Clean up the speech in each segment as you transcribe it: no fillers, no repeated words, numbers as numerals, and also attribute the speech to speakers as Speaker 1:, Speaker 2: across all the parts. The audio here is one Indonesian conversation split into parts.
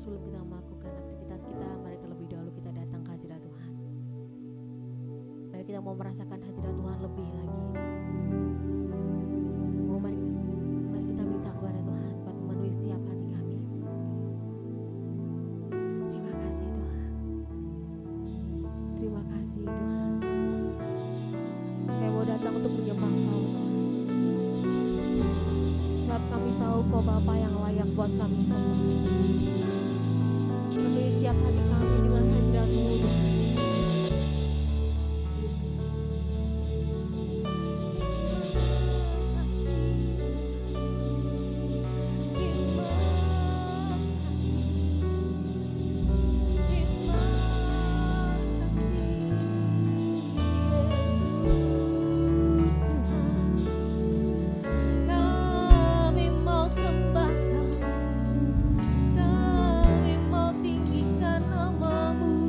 Speaker 1: sebelum kita melakukan aktivitas kita, mari terlebih dahulu kita datang ke hadirat Tuhan. Mari kita mau merasakan hadirat Tuhan lebih lagi. Mari kita minta kepada Tuhan buat memenuhi setiap hati kami. Terima kasih Tuhan. Terima kasih Tuhan. Kami mau datang untuk menyembah Kau Tuhan. Saat kami tahu Kau Bapa yang layak buat kami semua. Penuhi setiap hati kami dengan hadirat-Mu Tuhan. Yesus.
Speaker 2: Kami mau tinggikan nama-Mu.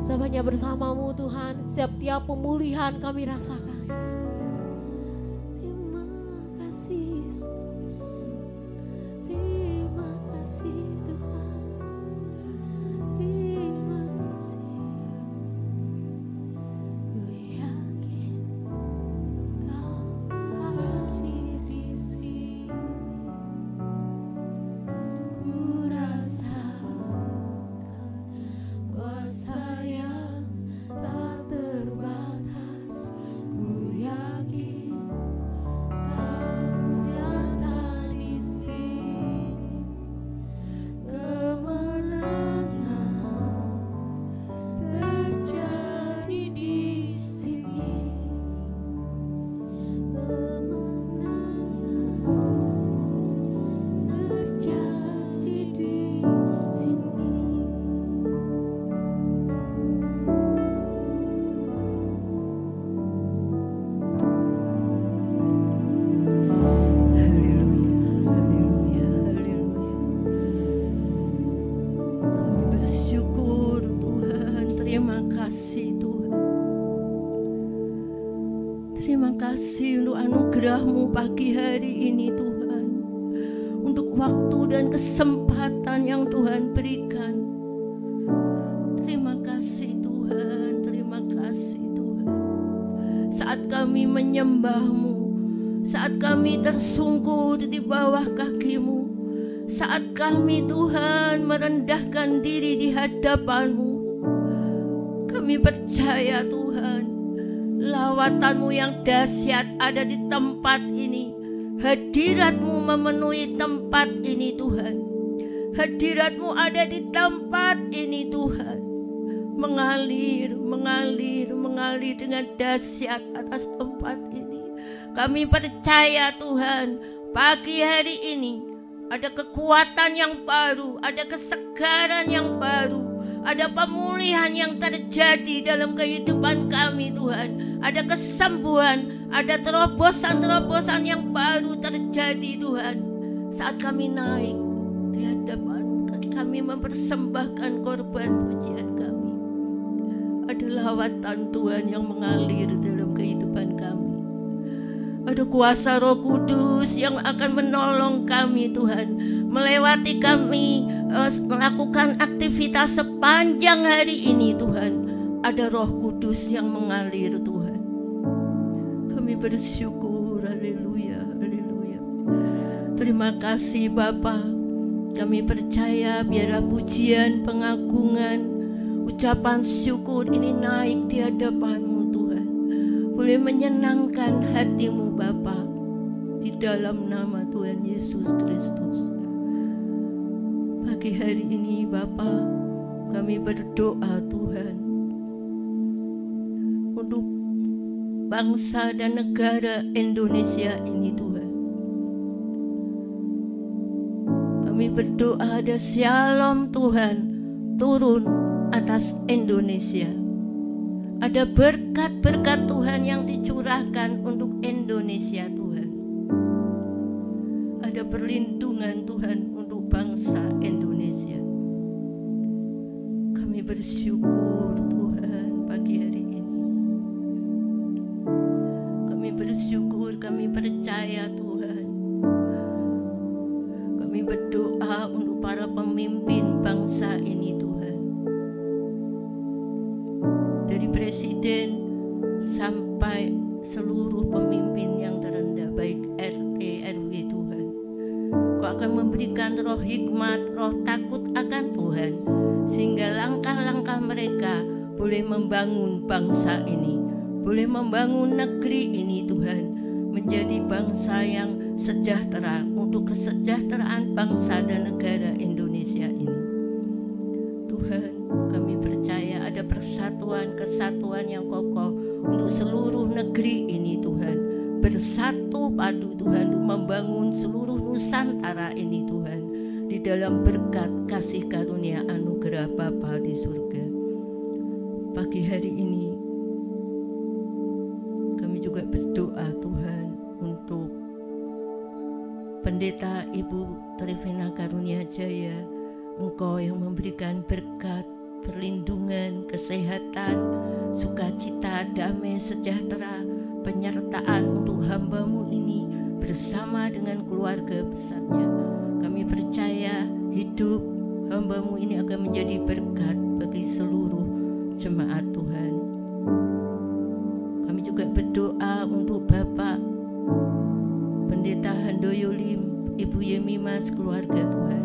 Speaker 1: Sebab hanya bersamamu Tuhan, setiap tiap pemulihan kami rasakan. Terima kasih Yesus, terima kasih Tuhan, terima kasih. Ku yakin Kau hadir di sini. Ku rasakan kuasa yang tak terbatas. Ku yakin Kau nyata di sini. Kemenangan terjadi di sini. Kemenangan terjadi di sini.
Speaker 2: Haleluya, haleluya, haleluya. Kami bersyukur Tuhan, terima kasih Tuhan. Terima kasih untuk anugerah-Mu pagi hari ini Tuhan. Untuk waktu dan kesempatan yang Tuhan berikan. Terima kasih Tuhan, terima kasih Tuhan. Saat kami menyembah-Mu, saat kami tersungkur di bawah kaki-Mu, saat kami Tuhan merendahkan diri di hadapan-Mu, kami percaya Tuhan, lawatan-Mu yang dahsyat ada di tempat ini. Hadirat-Mu memenuhi tempat ini Tuhan. Hadirat-Mu ada di tempat ini Tuhan. Mengalir, mengalir, mengalir dengan dahsyat atas tempat ini. Kami percaya Tuhan, pagi hari ini ada kekuatan yang baru, ada kesegaran yang baru, ada pemulihan yang terjadi dalam kehidupan kami Tuhan. Ada kesembuhan, ada terobosan-terobosan yang baru terjadi Tuhan. Saat kami naik di hadapan, kami mempersembahkan korban pujian kami. Ada lawatan Tuhan yang mengalir dalam kehidupan kami. Ada kuasa Roh Kudus yang akan menolong kami Tuhan, melewati kami, melakukan aktivitas sepanjang hari ini Tuhan. Ada Roh Kudus yang mengalir Tuhan. Kami bersyukur, haleluya, haleluya. Terima kasih Bapa. Kami percaya biarlah pujian, pengagungan, ucapan syukur ini naik di hadapan-Mu Tuhan. Boleh menyenangkan hati-Mu Bapa. Di dalam nama Tuhan Yesus Kristus. Pagi hari ini Bapa, kami berdoa Tuhan untuk bangsa dan negara Indonesia ini Tuhan. Kami berdoa ada shalom Tuhan turun atas Indonesia. Ada berkat-berkat Tuhan yang dicurahkan untuk Indonesia Tuhan. Ada perlindungan Tuhan untuk bangsa Indonesia. Kami bersyukur Tuhan pagi hari ini. Kami bersyukur, kami percaya Tuhan. Kami berdoa untuk para pemimpin bangsa ini Tuhan. Dari presiden sampai seluruh pemimpin yang terendah, baik RT, RW Tuhan. Kau akan memberikan roh hikmat, roh takut akan Tuhan, sehingga langkah-langkah mereka boleh membangun bangsa ini, boleh membangun negeri ini Tuhan, menjadi bangsa yang sejahtera untuk kesejahteraan bangsa dan negara Indonesia ini. Tuhan, kami percaya ada persatuan, kesatuan yang kokoh untuk seluruh negeri ini Tuhan. Bersatu padu Tuhan untuk membangun seluruh Nusantara ini Tuhan, di dalam berkat kasih karunia anugerah Bapa di surga. Pagi hari ini kami juga berdoa Tuhan untuk Pendeta Ibu Trivina Karunia Jaya. Engkau yang memberikan berkat perlindungan, kesehatan, sukacita, damai, sejahtera, penyertaan untuk hamba-Mu ini bersama dengan keluarga besarnya. Kami percaya hidup hamba-Mu ini akan menjadi berkat bagi seluruh jemaat Tuhan. Kami juga berdoa untuk Bapak Pendeta Handoyo Lim, Ibu Yemima, keluarga Tuhan.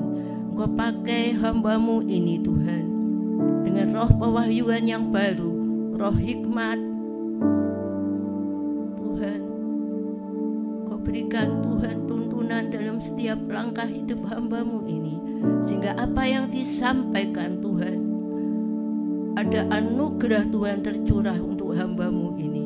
Speaker 2: Engkau pakai hamba-Mu ini Tuhan dengan roh pewahyuan yang baru, roh hikmat Tuhan. Engkau berikan Tuhan tuntunan dalam setiap langkah hidup hamba-Mu ini, sehingga apa yang disampaikan Tuhan, ada anugerah Tuhan tercurah untuk hamba-Mu ini,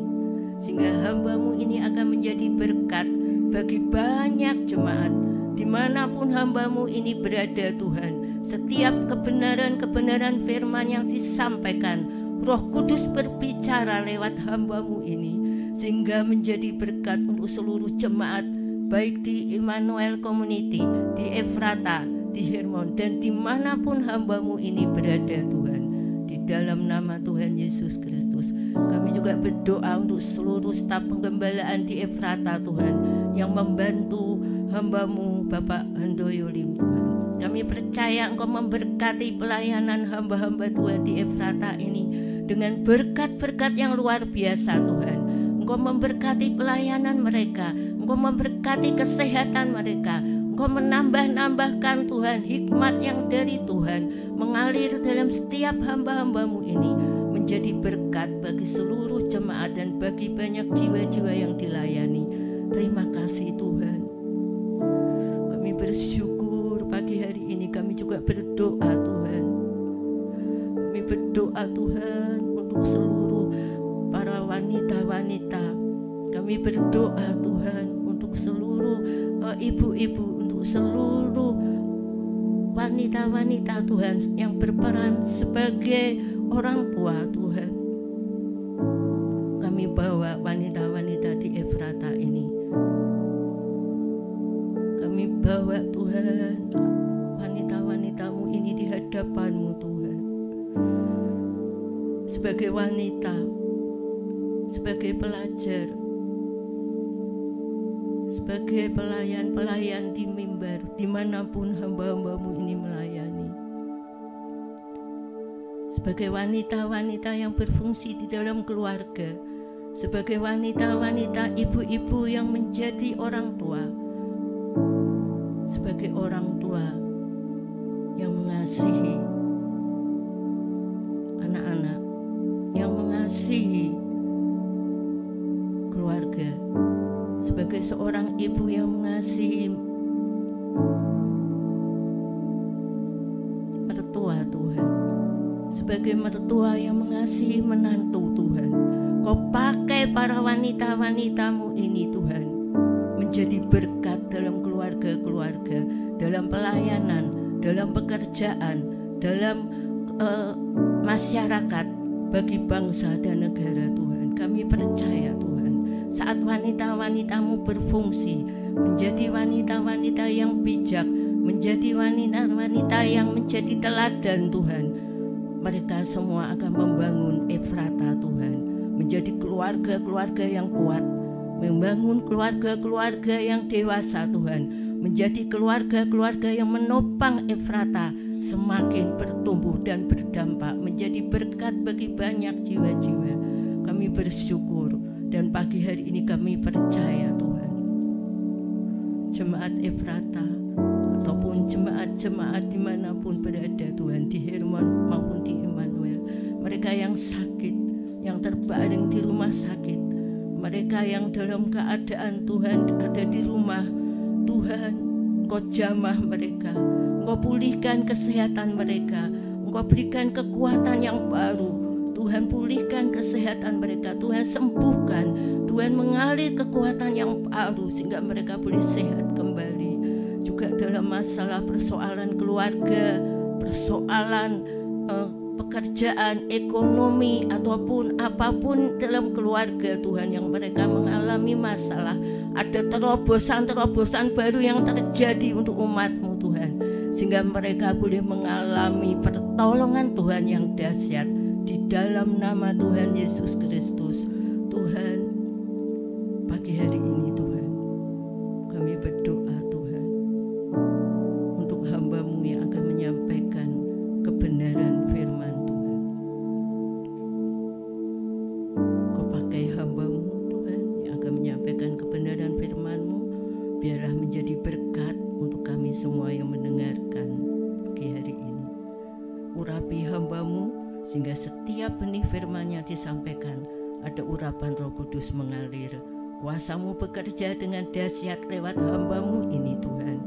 Speaker 2: sehingga hamba-Mu ini akan menjadi berkat bagi banyak jemaat dimanapun hamba-Mu ini berada Tuhan. Setiap kebenaran-kebenaran firman yang disampaikan, Roh Kudus berbicara lewat hamba-Mu ini, sehingga menjadi berkat untuk seluruh jemaat, baik di Immanuel Community, di Efrata, di Hermon, dan dimanapun hamba-Mu ini berada Tuhan. Di dalam nama Tuhan Yesus Kristus, kami juga berdoa untuk seluruh staf penggembalaan di Efrata Tuhan, yang membantu hamba-Mu Bapak Handoyo Lim Tuhan. Kami percaya Engkau memberkati pelayanan hamba-hamba Tuhan di Efrata ini dengan berkat-berkat yang luar biasa Tuhan. Engkau memberkati pelayanan mereka, Engkau memberkati kesehatan mereka, Engkau menambah-nambahkan Tuhan hikmat yang dari Tuhan mengalir dalam setiap hamba-hamba-Mu ini, menjadi berkat bagi seluruh jemaat dan bagi banyak jiwa-jiwa yang dilayani. Terima kasih Tuhan. Kami bersyukur pagi hari ini. Kami juga berdoa Tuhan. Kami berdoa Tuhan untuk seluruh para wanita-wanita. Kami berdoa Tuhan untuk seluruh ibu-ibu, untuk seluruh wanita-wanita Tuhan yang berperan sebagai orang tua Tuhan. Kami bawa wanita-wanita di Efrata ini. Kami bawa Tuhan wanita-wanita-Mu ini di hadapan-Mu Tuhan. Sebagai wanita, sebagai pelajar, sebagai pelayan-pelayan di mimbar, dimanapun hamba-hamba-Mu ini melayani. Sebagai wanita-wanita yang berfungsi di dalam keluarga, sebagai wanita-wanita ibu-ibu yang menjadi orang tua, sebagai orang tua yang mengasihi anak-anak, yang mengasihi keluarga, sebagai seorang ibu yang mengasihi mertua Tuhan, sebagai mertua yang mengasihi menantu Tuhan. Kau pakai para wanita-wanita-Mu ini Tuhan menjadi berkat dalam keluarga-keluarga, dalam pelayanan, dalam pekerjaan, dalam masyarakat, bagi bangsa dan negara Tuhan. Kami percaya Tuhan, saat wanita-wanita-Mu berfungsi menjadi wanita-wanita yang bijak, menjadi wanita-wanita yang menjadi teladan Tuhan, mereka semua akan membangun Efrata Tuhan, menjadi keluarga-keluarga yang kuat, membangun keluarga-keluarga yang dewasa Tuhan, menjadi keluarga-keluarga yang menopang Efrata semakin bertumbuh dan berdampak, menjadi berkat bagi banyak jiwa-jiwa. Kami bersyukur dan pagi hari ini kami percaya Tuhan, jemaat Efrata ataupun jemaat-jemaat dimanapun berada Tuhan, di Hermon maupun di Immanuel, mereka yang sakit, yang terbaring di rumah sakit, mereka yang dalam keadaan Tuhan ada di rumah, Tuhan Engkau jamah mereka, Engkau pulihkan kesehatan mereka, Engkau berikan kekuatan yang baru, Tuhan pulihkan kesehatan mereka, Tuhan sembuhkan, Tuhan mengalir kekuatan yang baru sehingga mereka boleh sehat kembali. Juga dalam masalah persoalan keluarga, persoalan pekerjaan, ekonomi, ataupun apapun dalam keluarga Tuhan yang mereka mengalami masalah, ada terobosan-terobosan baru yang terjadi untuk umat-Mu Tuhan, sehingga mereka boleh mengalami pertolongan pertolongan Tuhan yang dahsyat di dalam nama Tuhan Yesus Kristus. Tuhan, pagi hari ini Tuhan, kami berdoa Tuhan untuk hamba-Mu yang akan menyampaikan kebenaran firman Tuhan. Kau pakai hamba-Mu Tuhan yang akan menyampaikan kebenaran firman-Mu, biarlah menjadi berkat untuk kami semua yang mendengarkan pagi hari ini. Urapi hamba-Mu sehingga setiap benih firman yang disampaikan ada urapan Roh Kudus mengalir. Kuasa-Mu bekerja dengan dahsyat lewat hamba-Mu ini Tuhan,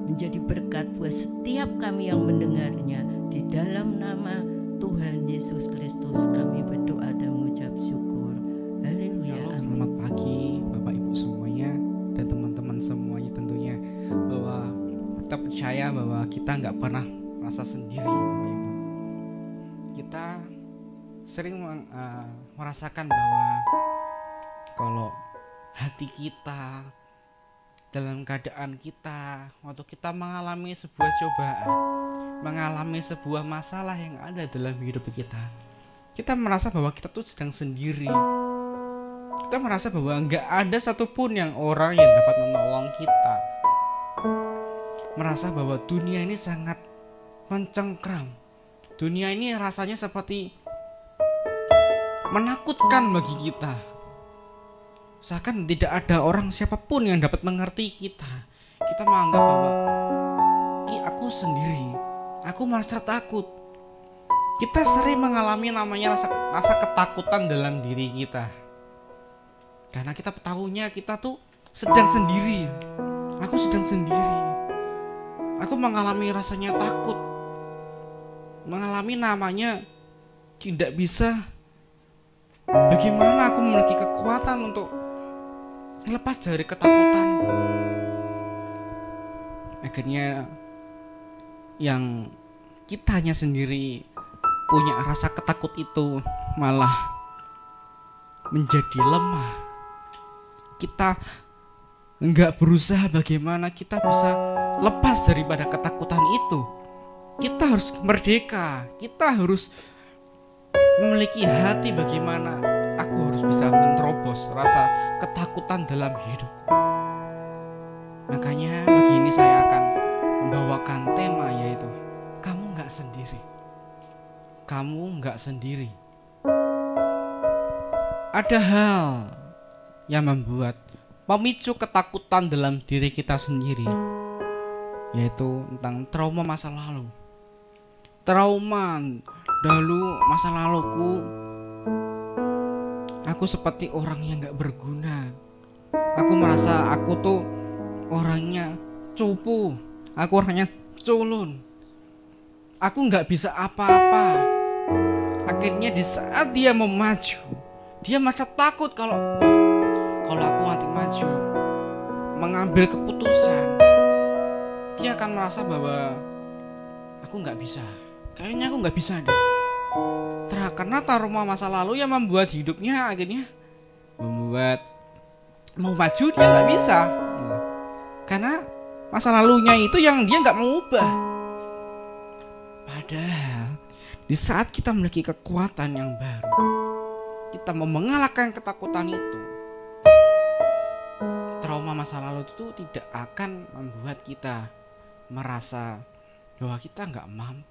Speaker 2: menjadi berkat buat setiap kami yang mendengarnya. Di dalam nama Tuhan Yesus Kristus kami berdoa dan mengucap syukur. Haleluya.
Speaker 3: Selamat pagi Bapak Ibu semuanya dan teman-teman semuanya, tentunya bahwa kita percaya bahwa kita nggak pernah merasa sendiri Bapak Ibu. Kita sering merasakan bahwa kalau hati kita, dalam keadaan kita, waktu kita mengalami sebuah cobaan, mengalami sebuah masalah yang ada dalam hidup kita merasa bahwa kita tuh sedang sendiri. Kita merasa bahwa nggak ada satupun yang orang yang dapat menolong kita. Merasa bahwa dunia ini sangat mencengkram. Dunia ini rasanya seperti menakutkan bagi kita. Seakan tidak ada orang siapapun yang dapat mengerti kita. Kita menganggap bahwa aku sendiri, aku merasa takut. Kita sering mengalami namanya rasa ketakutan dalam diri kita. Karena kita tahunya kita tuh sedang sendiri. Aku sedang sendiri. Aku mengalami rasanya takut. Mengalami namanya tidak bisa. Bagaimana aku memiliki kekuatan untuk lepas dari ketakutanku. Akhirnya yang kitanya sendiri punya rasa ketakut itu malah menjadi lemah. Kita enggak berusaha bagaimana kita bisa lepas daripada ketakutan itu. Kita harus merdeka. Kita harus memiliki hati bagaimana aku harus bisa menerobos rasa ketakutan dalam hidup. Makanya pagi ini saya akan membawakan tema, yaitu kamu gak sendiri. Kamu gak sendiri. Ada hal yang membuat pemicu ketakutan dalam diri kita sendiri, yaitu tentang trauma masa lalu. Trauma dahulu masa laluku, aku seperti orang yang gak berguna. Aku merasa aku tuh orangnya cupu. Aku orangnya culun. Aku gak bisa apa-apa. Akhirnya di saat dia mau maju, dia merasa takut kalau aku nanti maju, mengambil keputusan, dia akan merasa bahwa aku gak bisa. Kayaknya aku gak bisa deh. Karena trauma masa lalu yang membuat hidupnya akhirnya membuat mau maju dia gak bisa. Karena masa lalunya itu yang dia gak mau ubah. Padahal di saat kita memiliki kekuatan yang baru, kita mau mengalahkan ketakutan itu, trauma masa lalu itu tidak akan membuat kita merasa bahwa kita gak mampu.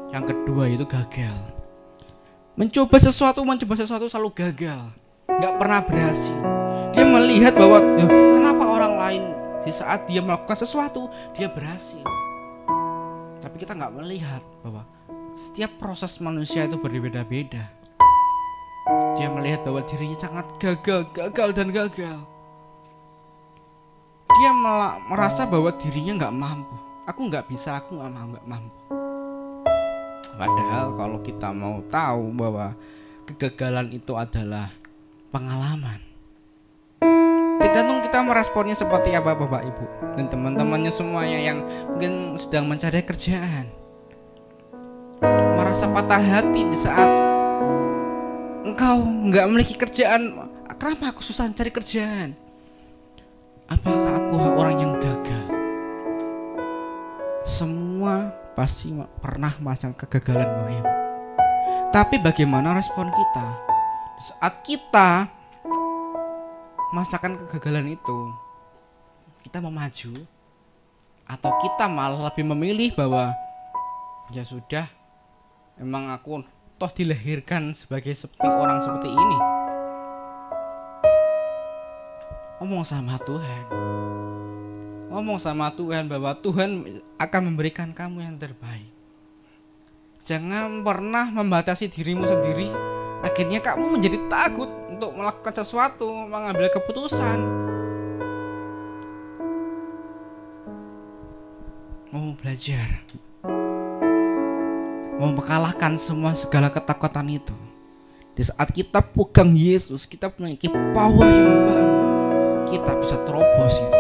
Speaker 3: Yang kedua itu gagal. Mencoba sesuatu selalu gagal, gak pernah berhasil. Dia melihat bahwa kenapa orang lain di saat dia melakukan sesuatu dia berhasil. Tapi kita gak melihat bahwa setiap proses manusia itu berbeda-beda. Dia melihat bahwa dirinya sangat gagal dan gagal. Dia merasa bahwa dirinya gak mampu. Aku gak bisa, aku gak mampu. Padahal kalau kita mau tahu bahwa kegagalan itu adalah pengalaman, tergantung kita meresponnya seperti apa Bapak Ibu dan teman-temannya semuanya yang mungkin sedang mencari kerjaan. Merasa patah hati di saat engkau gak memiliki kerjaan. Kenapa aku susah cari kerjaan? Apakah aku orang yang gagal? Semua pasti pernah merasakan kegagalan Bapak Ibu. Tapi bagaimana respon kita saat kita merasakan kegagalan itu? Kita mau maju atau kita malah lebih memilih bahwa ya sudah, emang aku toh dilahirkan sebagai seperti orang seperti ini. Ngomong sama Tuhan. Ngomong sama Tuhan bahwa Tuhan akan memberikan kamu yang terbaik. Jangan pernah membatasi dirimu sendiri. Akhirnya kamu menjadi takut untuk melakukan sesuatu, mengambil keputusan. Mau belajar, mau mengalahkan semua segala ketakutan itu. Di saat kita pegang Yesus, kita memiliki power yang baru. Kita bisa terobos itu.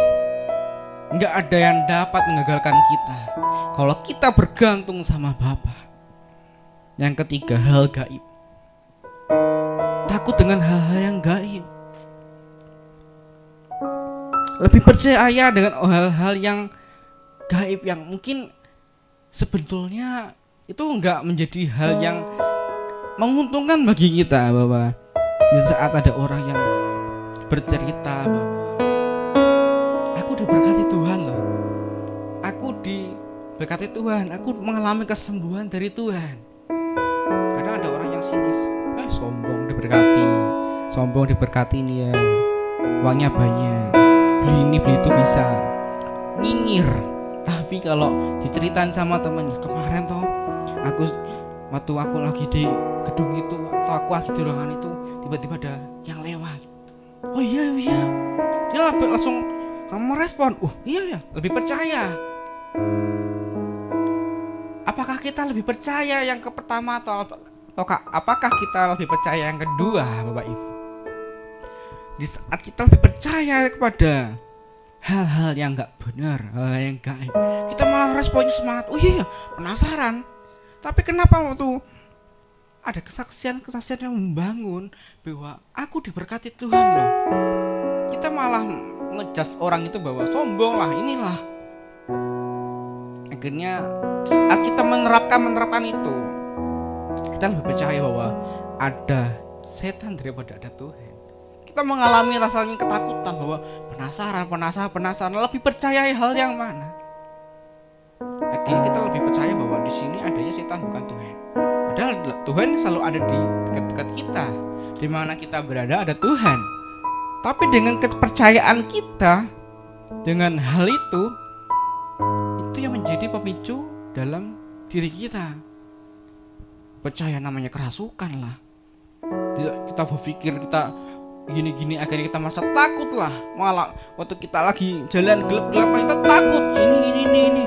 Speaker 3: Nggak ada yang dapat menggagalkan kita kalau kita bergantung sama Bapa. Yang ketiga, hal gaib. Takut dengan hal-hal yang gaib. Lebih percaya dengan hal-hal yang gaib yang mungkin sebetulnya itu nggak menjadi hal yang menguntungkan bagi kita. Bahwa di saat ada orang yang bercerita bahwa aku diberkati Tuhan loh, aku diberkati Tuhan, aku mengalami kesembuhan dari Tuhan. Kadang ada orang yang sinis, sombong diberkati nih ya, uangnya banyak, beli ini beli itu bisa, nyinyir. Tapi kalau diceritain sama temennya, kemarin toh waktu aku lagi di gedung itu, atau aku lagi di ruangan itu, tiba-tiba ada yang lewat. Oh iya, dia langsung merespon, iya ya, lebih percaya. Apakah kita lebih percaya yang ke pertama atau apakah kita lebih percaya yang kedua, Bapak Ibu? Di saat kita lebih percaya kepada hal-hal yang gak benar, hal yang gaib, kita malah responnya semangat. Oh iya, penasaran. Tapi kenapa waktu ada kesaksian yang membangun bahwa aku diberkati Tuhan loh, kita malah ngejudge orang itu bahwa sombong lah, inilah. Akhirnya saat kita menerapkan itu, kita lebih percaya bahwa ada setan daripada ada Tuhan. Kita mengalami rasanya ketakutan bahwa penasaran, lebih percaya hal yang mana. Akhirnya kita lebih percaya bahwa di sini adanya setan bukan Tuhan. Padahal Tuhan selalu ada di dekat-dekat kita. Di mana kita berada ada Tuhan. Tapi dengan kepercayaan kita dengan hal itu yang menjadi pemicu dalam diri kita. Percaya namanya kerasukan lah. Kita berpikir kita gini-gini, akhirnya kita merasa takut lah. Malah waktu kita lagi jalan gelap-gelapan kita takut ini.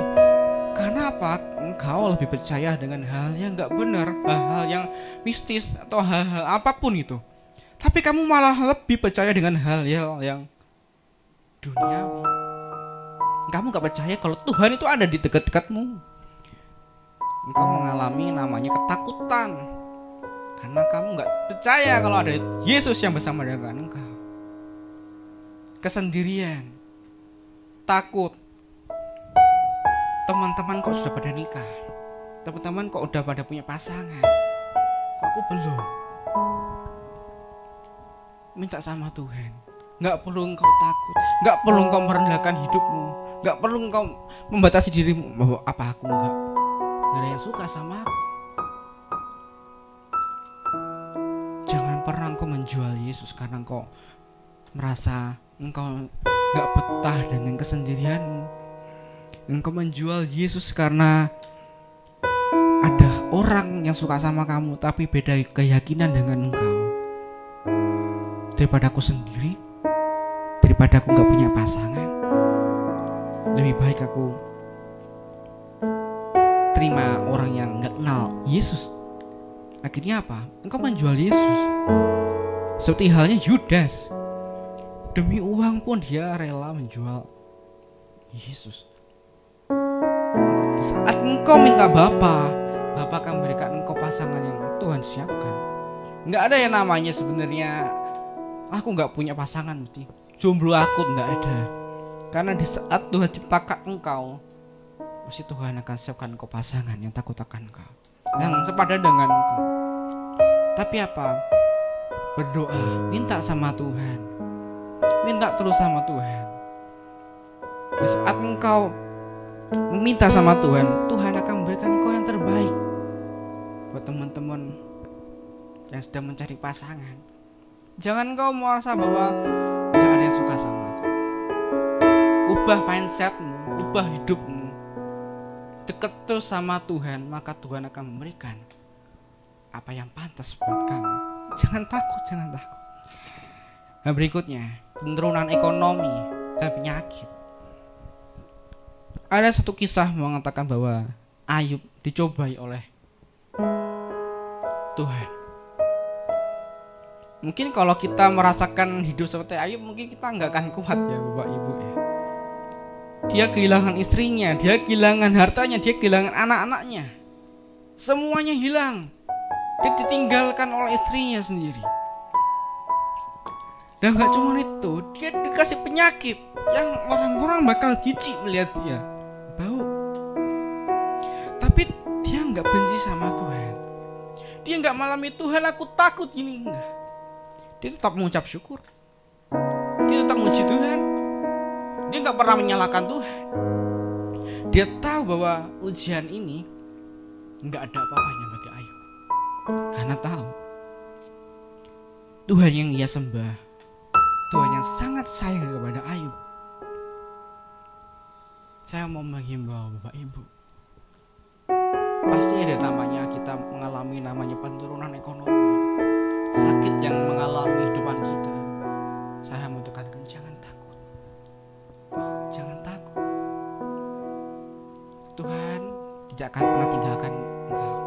Speaker 3: Karena apa? Engkau lebih percaya dengan hal yang gak benar, hal-hal yang mistis atau hal-hal apapun itu. Tapi kamu malah lebih percaya dengan hal-hal yang duniawi. Kamu gak percaya kalau Tuhan itu ada di dekat-dekatmu. Engkau mengalami namanya ketakutan karena kamu gak percaya kalau ada Yesus yang bersama dengan engkau. Kesendirian, takut. Teman-teman kok sudah pada nikah, teman-teman kok udah pada punya pasangan, aku belum. Minta sama Tuhan. Gak perlu engkau takut, gak perlu engkau merendahkan hidupmu, gak perlu engkau membatasi dirimu bahwa apa aku gak ada yang suka sama aku. Jangan pernah engkau menjual Yesus karena engkau merasa engkau gak betah dengan kesendirianmu. Engkau menjual Yesus karena ada orang yang suka sama kamu tapi beda keyakinan dengan engkau. Daripada aku sendiri, daripada aku gak punya pasangan, lebih baik aku terima orang yang gak kenal Yesus. Akhirnya apa? Engkau menjual Yesus. Seperti halnya Yudas, demi uang pun dia rela menjual Yesus. Saat engkau minta Bapa akan memberikan engkau pasangan yang Tuhan siapkan. Gak ada yang namanya sebenarnya aku gak punya pasangan, mesti jomblo akut, gak ada. Karena di saat Tuhan ciptakan engkau pasti Tuhan akan siapkan engkau pasangan yang takut akan engkau, yang sepadan dengan engkau. Tapi apa? Berdoa, minta sama Tuhan, minta terus sama Tuhan. Di saat engkau meminta sama Tuhan, Tuhan akan memberikan engkau yang terbaik. Buat teman-teman yang sedang mencari pasangan, jangan engkau merasa bahwa gak ada yang suka sama aku. Ubah mindsetmu, ubah hidupmu, dekat terus sama Tuhan, maka Tuhan akan memberikan apa yang pantas buat kamu. Jangan takut, jangan takut. Nah, berikutnya, penurunan ekonomi dan penyakit. Ada satu kisah mengatakan bahwa Ayub dicobai oleh Tuhan. Mungkin kalau kita merasakan hidup seperti Ayub, mungkin kita nggak akan kuat ya Bapak Ibu ya. Dia kehilangan istrinya, dia kehilangan hartanya, dia kehilangan anak-anaknya. Semuanya hilang. Dia ditinggalkan oleh istrinya sendiri. Dan gak cuma itu, dia dikasih penyakit yang orang-orang bakal jijik melihat dia, bau. Tapi dia gak benci sama Tuhan. Dia gak malami Tuhan, aku takut gini, enggak. Dia tetap mengucap syukur. Dia tetap memuji Tuhan. Dia gak pernah menyalahkan Tuhan. Dia tahu bahwa ujian ini gak ada apa-apanya bagi Ayub. Karena tahu Tuhan yang dia sembah, Tuhan yang sangat sayang kepada Ayub. Saya mau menghimbau Bapak Ibu, pasti ada namanya kita mengalami namanya penurunan ekonomi, sakit yang mengalami kehidupan kita. Saya mau tekankan, jangan takut. Jangan takut. Tuhan tidak akan pernah tinggalkan engkau.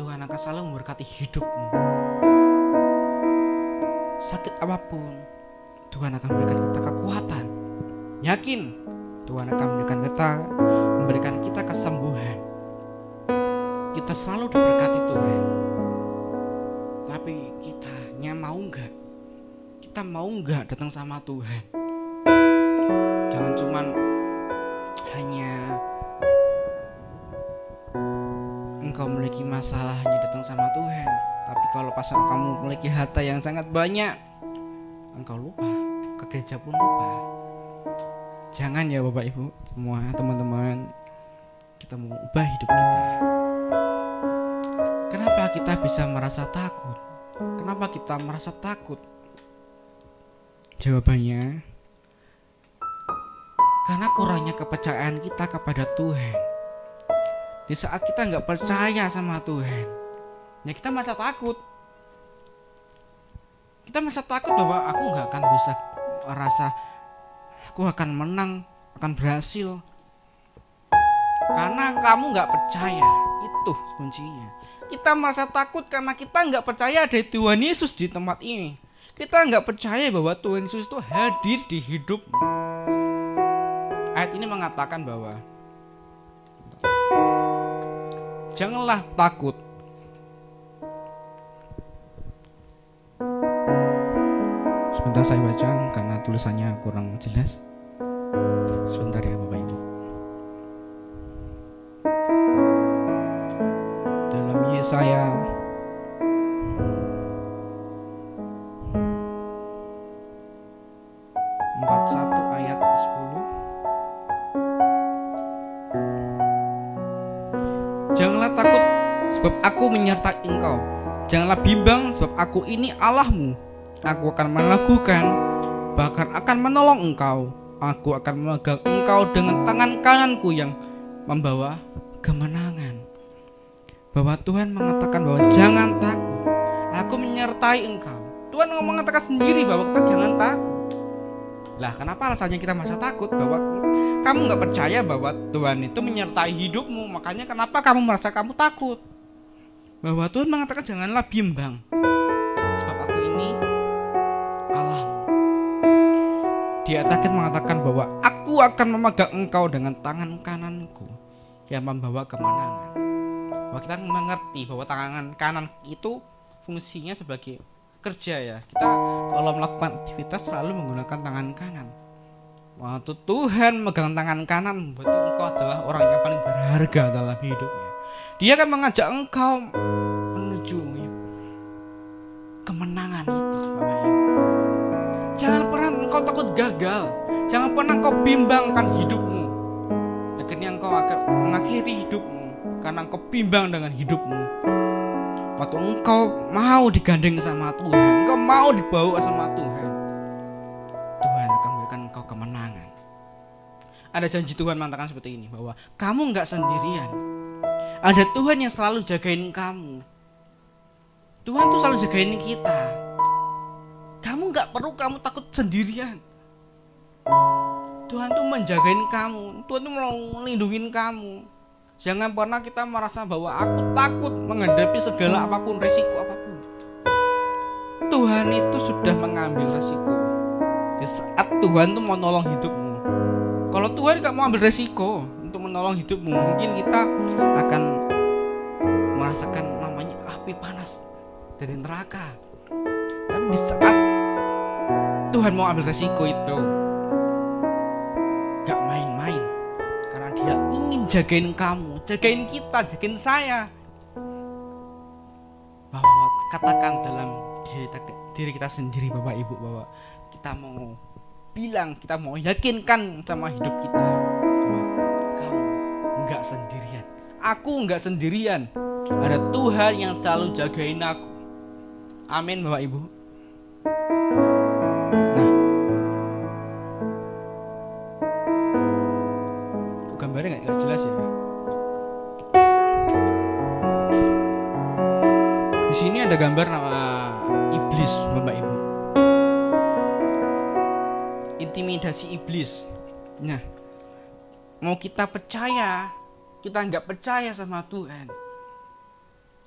Speaker 3: Tuhan akan selalu memberkati hidupmu. Sakit apapun, Tuhan akan memberikan kita kekuatan. Yakin, Tuhan akan memberikan kita kesembuhan. Kita selalu diberkati Tuhan. Tapi kitanya mau enggak? Kita mau enggak datang sama Tuhan? Jangan cuman hanya engkau memiliki masalah hanya datang sama Tuhan, tapi kalau pas kamu memiliki harta yang sangat banyak, engkau lupa, ke gereja pun lupa. Jangan ya Bapak Ibu, semua teman-teman, kita mau ubah hidup kita. Kenapa kita bisa merasa takut? Kenapa kita merasa takut? Jawabannya, karena kurangnya kepercayaan kita kepada Tuhan. Di saat kita nggak percaya sama Tuhan, ya kita merasa takut. Kita merasa takut bahwa aku nggak akan bisa merasa aku akan menang, akan berhasil. Karena kamu nggak percaya, itu kuncinya. Kita merasa takut karena kita nggak percaya ada Tuhan Yesus di tempat ini. Kita nggak percaya bahwa Tuhan Yesus itu hadir di hidupmu. Ayat ini mengatakan bahwa janganlah takut. Sebentar saya baca karena tulisannya kurang jelas. Sebentar ya Bapak Ibu. Dalam Yesaya 41 ayat 10. Janganlah takut sebab aku menyertai engkau. Janganlah bimbang sebab aku ini Allahmu. Aku akan melakukan, bahkan akan menolong engkau. Aku akan memegang engkau dengan tangan kananku yang membawa kemenangan. Bahwa Tuhan mengatakan bahwa jangan takut, aku menyertai engkau. Tuhan mengatakan sendiri bahwa kita jangan takut. Lah kenapa alasannya kita merasa takut? Bahwa kamu gak percaya bahwa Tuhan itu menyertai hidupmu. Makanya kenapa kamu merasa kamu takut? Bahwa Tuhan mengatakan janganlah bimbang sebab aku ini Allahmu. Di ayat terakhir mengatakan bahwa aku akan memegang engkau dengan tangan kananku yang membawa kemenangan. Bahwa kita mengerti bahwa tangan kanan itu fungsinya sebagai kerja ya. Kita kalau melakukan aktivitas selalu menggunakan tangan kanan. Waktu Tuhan megang tangan kanan, berarti engkau adalah orang yang paling berharga dalam hidupnya. Dia akan mengajak engkau menuju kemenangan itu, Bapak Ibu. Jangan pernah engkau takut gagal. Jangan pernah engkau bimbangkan hidupmu. Akhirnya engkau akan mengakhiri hidupmu karena engkau bimbang dengan hidupmu. Waktu engkau mau digandeng sama Tuhan, engkau mau dibawa sama Tuhan, Tuhan akan memberikan engkau kemenangan. Ada janji Tuhan mengatakan seperti ini, bahwa kamu enggak sendirian. Ada Tuhan yang selalu jagain kamu. Tuhan tuh selalu jagain kita. Kamu enggak perlu kamu takut sendirian. Tuhan tuh menjagain kamu. Tuhan tuh mau melindungi kamu. Jangan pernah kita merasa bahwa aku takut menghadapi segala apapun, resiko apapun. Tuhan itu sudah mengambil resiko. Di saat Tuhan tuh mau nolong hidupmu. Kalau Tuhan gak mau ambil resiko untuk menolong hidupmu, mungkin kita akan merasakan namanya api panas dari neraka. Tapi di saat Tuhan mau ambil resiko itu, gak main-main. Karena Dia ingin jagain kamu, jagain kita, jagain saya. Bahwa katakan dalam diri kita sendiri, Bapak Ibu, bahwa kita mau bilang, kita mau yakinkan sama hidup kita bahwa kamu enggak sendirian, aku enggak sendirian. Ada Tuhan yang selalu jagain aku. Amin, Bapak Ibu. Nah, kok gambarnya nggak jelas ya? Di sini ada gambar nama iblis, Bapak Ibu. Intimidasi iblis. Nah, mau kita percaya, kita nggak percaya sama Tuhan,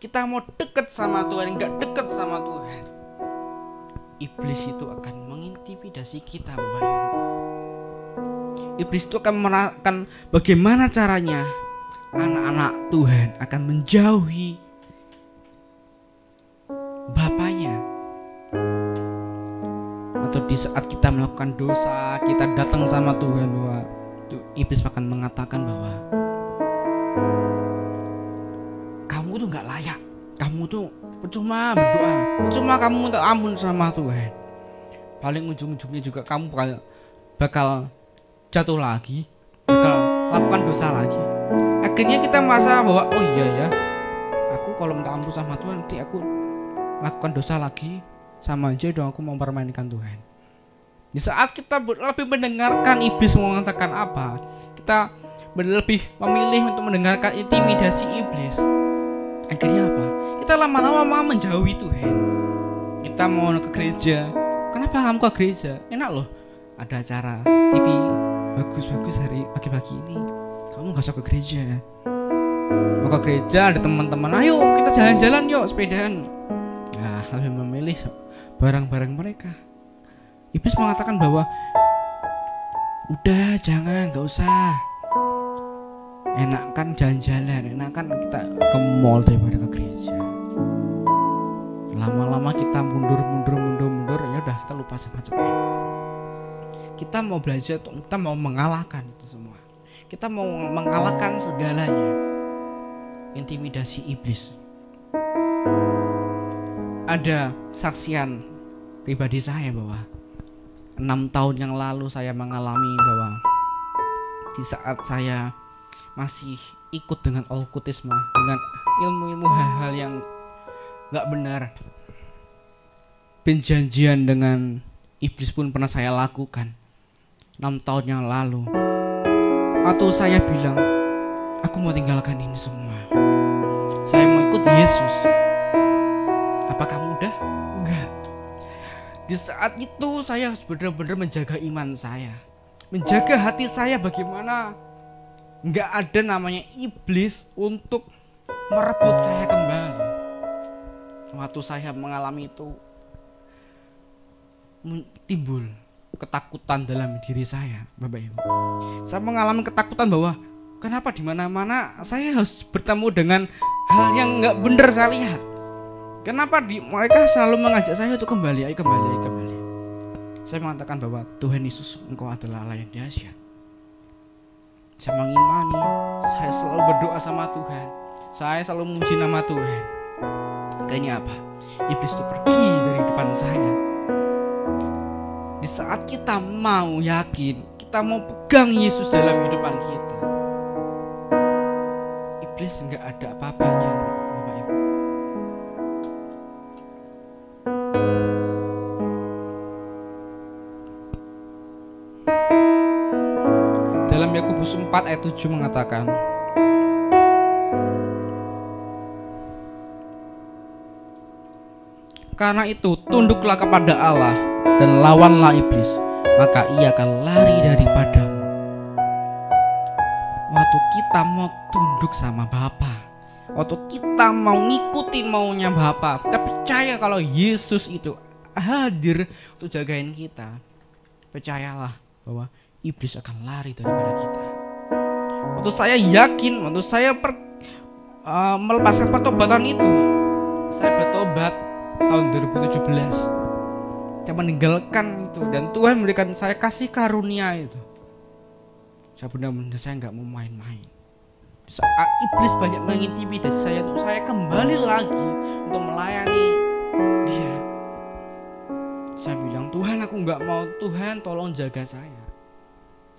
Speaker 3: kita mau deket sama Tuhan, nggak deket sama Tuhan, iblis itu akan mengintimidasi kita, Bapak Ibu. Iblis itu akan bagaimana caranya anak-anak Tuhan akan menjauhi Bapaknya. Atau di saat kita melakukan dosa, kita datang sama Tuhan, bahwa iblis akan mengatakan bahwa kamu tuh gak layak, kamu tuh percuma berdoa, percuma kamu minta ampun sama Tuhan. Paling ujung-ujungnya juga kamu bakal jatuh lagi, bakal lakukan dosa lagi. Akhirnya kita merasa bahwa oh iya ya, aku kalau minta ampun sama Tuhan, nanti aku lakukan dosa lagi, sama aja dong aku mempermainkan Tuhan. Di saat kita lebih mendengarkan iblis mengatakan apa, kita lebih memilih untuk mendengarkan intimidasi iblis. Akhirnya apa? Kita lama-lama mau menjauhi Tuhan. Kita mau ke gereja. Kenapa kamu ke gereja? Enak loh, ada acara TV bagus-bagus hari pagi-pagi ini. Kamu gak usah ke gereja. Mau ke gereja ada teman-teman, ayo kita jalan-jalan yuk, sepedaan. Nah, lebih memilih barang-barang mereka. Iblis mengatakan bahwa udah jangan, gak usah. Enakan jalan-jalan, enakan kita ke mall daripada ke gereja. Lama-lama kita mundur, ya udah kita lupa sama Tuhan. Kita mau belajar, kita mau mengalahkan itu semua. Kita mau mengalahkan segalanya. Intimidasi iblis. Ada saksian pribadi saya bahwa 6 tahun yang lalu saya mengalami bahwa di saat saya masih ikut dengan okultisme, dengan ilmu-ilmu hal-hal yang gak benar, perjanjian dengan iblis pun pernah saya lakukan 6 tahun yang lalu. Atau saya bilang, aku mau tinggalkan ini semua, saya mau ikut Yesus. Apa kamu udah? Enggak. Di saat itu saya benar-benar menjaga iman saya, menjaga hati saya, bagaimana enggak ada namanya iblis untuk merebut saya kembali. Waktu saya mengalami itu, timbul ketakutan dalam diri saya, Bapak Ibu. Saya mengalami ketakutan bahwa kenapa di mana-mana saya harus bertemu dengan hal yang enggak benar saya lihat. Kenapa mereka selalu mengajak saya untuk kembali. Saya mengatakan bahwa Tuhan Yesus, Engkau adalah Allah yang dahsyat. Saya mengimani, saya selalu berdoa sama Tuhan, saya selalu memuji nama Tuhan. Kayaknya apa? Iblis itu pergi dari depan saya. Di saat kita mau yakin, kita mau pegang Yesus dalam kehidupan kita, iblis nggak ada apa-apanya, Bapak Ibu. Dalam Yakobus 4 ayat 7 mengatakan, karena itu tunduklah kepada Allah dan lawanlah iblis, maka ia akan lari daripadamu. Waktu kita mau tunduk sama Bapa, waktu kita mau ngikuti maunya Bapa, kita percaya kalau Yesus itu hadir untuk jagain kita, percayalah bahwa iblis akan lari daripada kita. Waktu saya yakin, waktu saya melepaskan pertobatan itu, saya bertobat tahun 2017. Saya meninggalkan itu dan Tuhan memberikan saya kasih karunia itu. Saya benar-benar saya nggak mau main-main. Saat iblis banyak mengintimidasi saya untuk saya kembali lagi untuk melayani Dia, saya bilang, Tuhan aku nggak mau, Tuhan tolong jaga saya.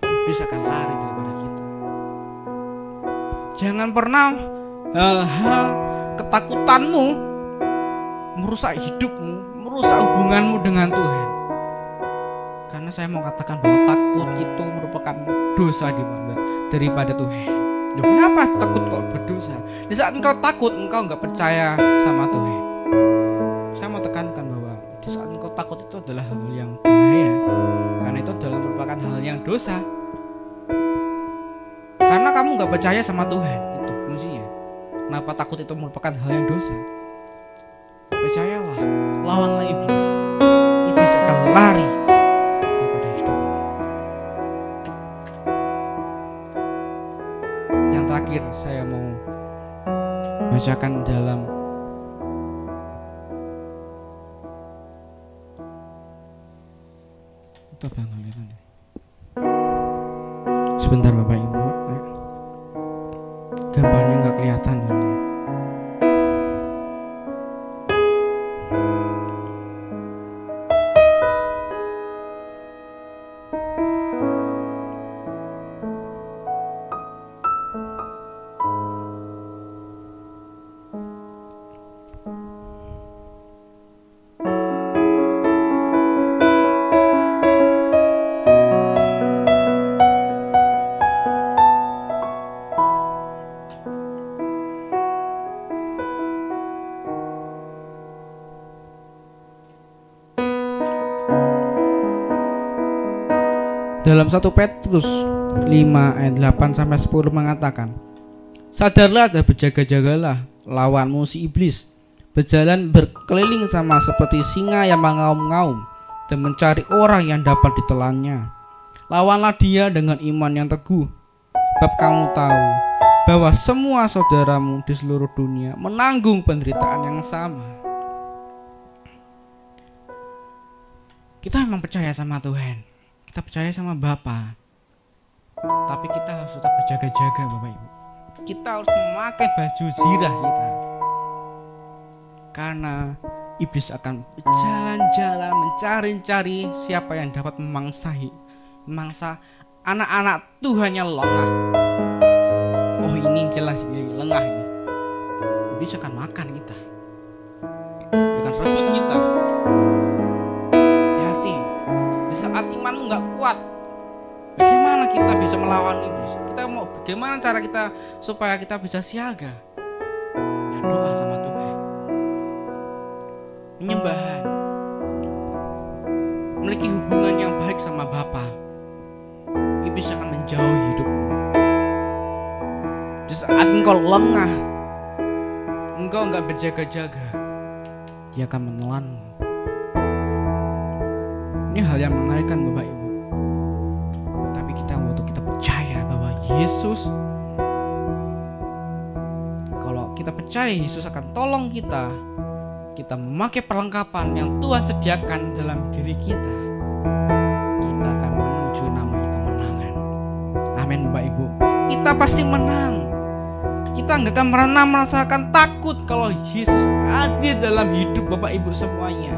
Speaker 3: Iblis akan lari daripada kita. Jangan pernah hal-hal ketakutanmu merusak hidupmu, merusak hubunganmu dengan Tuhan. Karena saya mau katakan bahwa takut itu merupakan dosa daripada Tuhan. Loh, kenapa takut kok berdosa? Di saat engkau takut, engkau nggak percaya sama Tuhan. Saya mau tekankan bahwa di saat engkau takut itu adalah hal yang bahaya, karena itu adalah merupakan hal yang dosa. Karena kamu nggak percaya sama Tuhan, itu kuncinya. Kenapa takut itu merupakan hal yang dosa? Percayalah, lawanlah iblis. Iblis akan lari daripada hidupmu. Yang terakhir saya mau bacakan dalam apa bang? Sebentar Bapak Ibu, gambarnya nggak kelihatan. Dalam 1 Petrus 5 ayat 8 sampai 10 mengatakan, sadarlah dan berjaga-jagalah, lawanmu si iblis berjalan berkeliling sama seperti singa yang mengaum-ngaum dan mencari orang yang dapat ditelannya. Lawanlah dia dengan iman yang teguh, sebab kamu tahu bahwa semua saudaramu di seluruh dunia menanggung penderitaan yang sama. Kita memang percaya sama Tuhan, kita percaya sama Bapa, tapi kita harus tetap berjaga-jaga Bapak Ibu. Kita harus memakai baju zirah kita, karena iblis akan berjalan-jalan mencari-cari siapa yang dapat memangsa anak-anak Tuhan yang lengah. Oh ini jelas ini lengah ini. Iblis akan makan kita, akan rebut kita. Saat imanmu nggak kuat, bagaimana kita bisa melawan iblis? Bagaimana cara kita supaya kita bisa siaga? Ya doa sama Tuhan, penyembahan, memiliki hubungan yang baik sama Bapa. Iblis akan menjauhi hidupmu. Di saat engkau lengah, engkau nggak berjaga-jaga, dia akan menelanmu. Ini hal yang mengerikan Bapak Ibu. Tapi waktu kita percaya bahwa Yesus, kalau kita percaya Yesus akan tolong kita memakai perlengkapan yang Tuhan sediakan dalam diri kita, kita akan menuju namanya kemenangan. Amin Bapak Ibu. Kita pasti menang. Kita nggak akan pernah merasakan takut kalau Yesus hadir dalam hidup Bapak Ibu semuanya.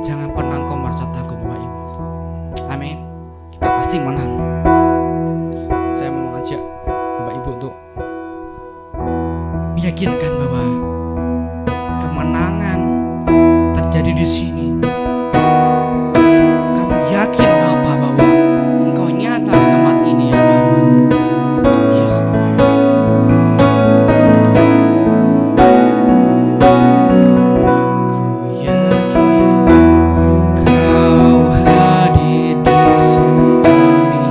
Speaker 3: Jangan pernah engkau merasa takut Bapak Ibu. Amin. Kita pasti menang. Saya mau mengajak Bapak Ibu untuk meyakinkan bahwa kemenangan terjadi di sini. Kamu yakin Bapak bahwa engkau nyata di tempat ini ya Bapak. Yes Tuhan. Ku yakin kau hadir di sini.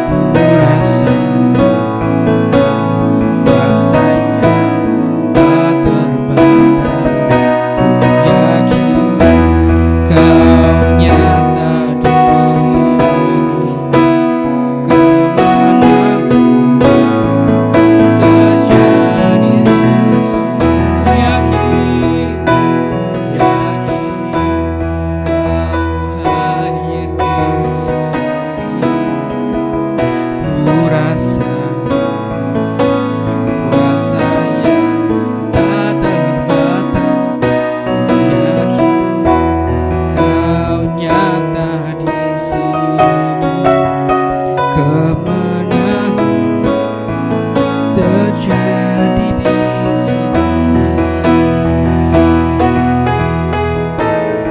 Speaker 3: Ku rasa kuasa-Nya tak terbatas. Ku yakin kau nyata di sini. Kemenangan terjadi di sini. Ku yakin kau hadir di sini. Ku rasa kuasa-Nya tak terbatas. Ku yakin kau nyata di sini. Kemenangan terjadi di sini.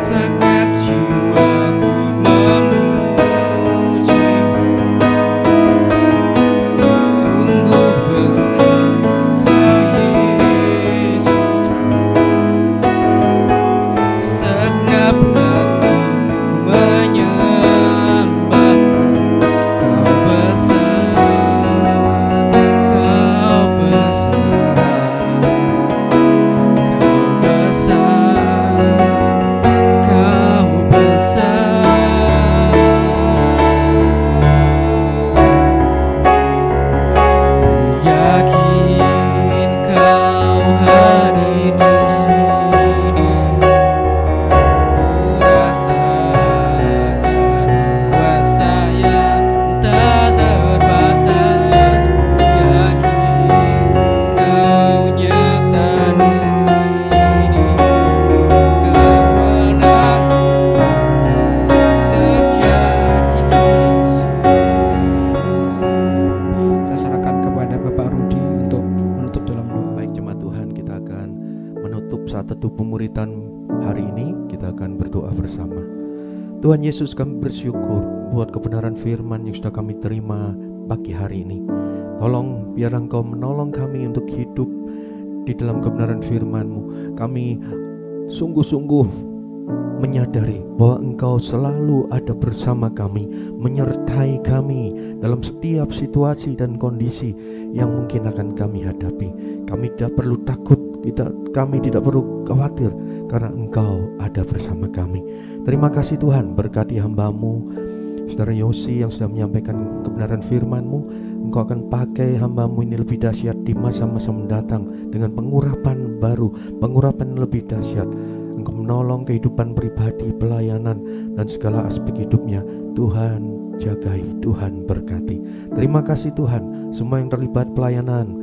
Speaker 3: Segenap jiwaku memuji-Mu. Sungguh besar Kau Yesusku. Segenap hatiku menyembah-Mu. Kau besar, Kau besar, Kau besar, Kau besar. Ku yakin Kau hadir di sini. Ku rasakan kuasa-Nya tak terbatas. Ku yakin Kau nyata di sini. Kemenangan terjadi di sini. Saya serahkan kepada Bapak Rudi untuk menutup dalam doa.
Speaker 4: Baik jemaat Tuhan, kita akan menutup saat teduh pemuritan hari ini. Kita akan berdoa bersama. Tuhan Yesus, kami bersyukur buat kebenaran firman yang sudah kami terima pagi hari ini. Tolong biar Engkau menolong kami untuk hidup di dalam kebenaran firman-Mu. Kami sungguh-sungguh menyadari bahwa Engkau selalu ada bersama kami, menyertai kami dalam setiap situasi dan kondisi yang mungkin akan kami hadapi. Kami tidak perlu takut, kami tidak perlu khawatir, karena Engkau ada bersama kami. Terima kasih Tuhan, berkati hamba-Mu Saudara Yosi yang sudah menyampaikan kebenaran firman-Mu. Engkau akan pakai hamba-Mu ini lebih dahsyat di masa-masa mendatang dengan pengurapan baru, pengurapan yang lebih dahsyat. Engkau menolong kehidupan pribadi, pelayanan, dan segala aspek hidupnya. Tuhan jagai, Tuhan berkati. Terima kasih Tuhan, semua yang terlibat pelayanan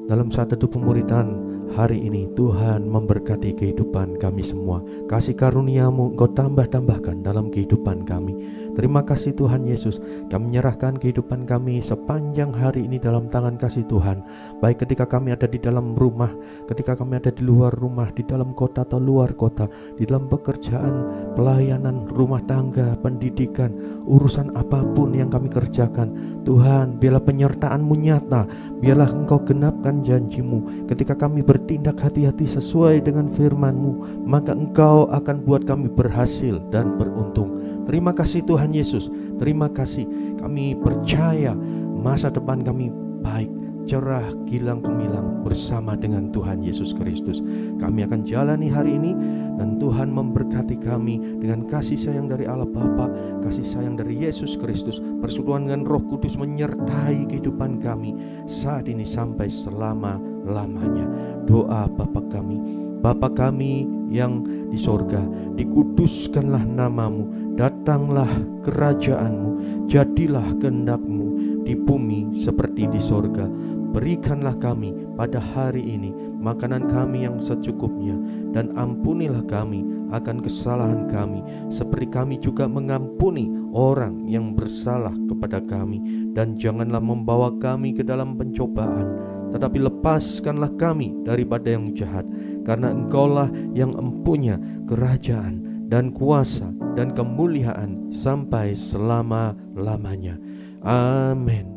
Speaker 4: dalam saat teduh pemuritan hari ini. Tuhan memberkati kehidupan kami semua. Kasih karunia-Mu Engkau tambah-tambahkan dalam kehidupan kami. Terima kasih Tuhan Yesus. Kami menyerahkan kehidupan kami sepanjang hari ini dalam tangan kasih Tuhan. Baik ketika kami ada di dalam rumah, ketika kami ada di luar rumah, di dalam kota atau luar kota, di dalam pekerjaan, pelayanan, rumah tangga, pendidikan, urusan apapun yang kami kerjakan. Tuhan, biarlah penyertaan-Mu nyata. Biarlah Engkau genapkan janji-Mu. Ketika kami bertindak hati-hati sesuai dengan firman-Mu, maka Engkau akan buat kami berhasil dan beruntung. Terima kasih Tuhan Yesus. Terima kasih. Kami percaya masa depan kami baik, cerah, gilang gemilang bersama dengan Tuhan Yesus Kristus. Kami akan jalani hari ini, dan Tuhan memberkati kami dengan kasih sayang dari Allah Bapa, kasih sayang dari Yesus Kristus, persekutuan dengan Roh Kudus menyertai kehidupan kami saat ini sampai selama-lamanya. Doa Bapa kami Bapa kami yang di sorga, dikuduskanlah namamu, datanglah kerajaanmu, jadilah kehendak-mu di bumi seperti di sorga. Berikanlah kami pada hari ini makanan kami yang secukupnya, dan ampunilah kami akan kesalahan kami, seperti kami juga mengampuni orang yang bersalah kepada kami. Dan janganlah membawa kami ke dalam pencobaan, tetapi lepaskanlah kami daripada yang jahat, karena Engkaulah yang empunya kerajaan dan kuasa dan kemuliaan sampai selama-lamanya. Amin.